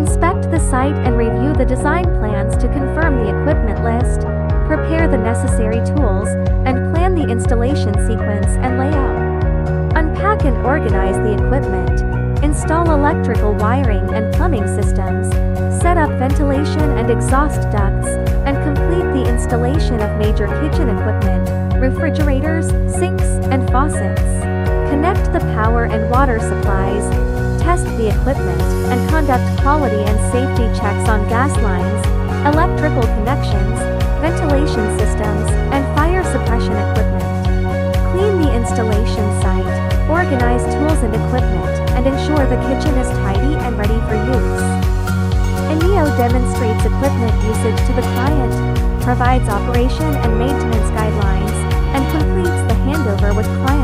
Inspect the site and review the design plans to confirm the equipment list, prepare the necessary tools, and plan the installation sequence and layout. Unpack and organize the equipment, install electrical wiring and plumbing systems, set up ventilation and exhaust ducts, and complete the installation of major kitchen equipment, refrigerators, sinks, and faucets. Connect the power and water supplies, test the equipment, and conduct quality and safety checks on gas lines, electrical connections, ventilation systems, and fire suppression equipment. Clean the installation site, organize tools and equipment, and ensure the kitchen is tidy and ready for use. Eneo demonstrates equipment usage to the client, provides operation and maintenance guidelines, and completes the handover with client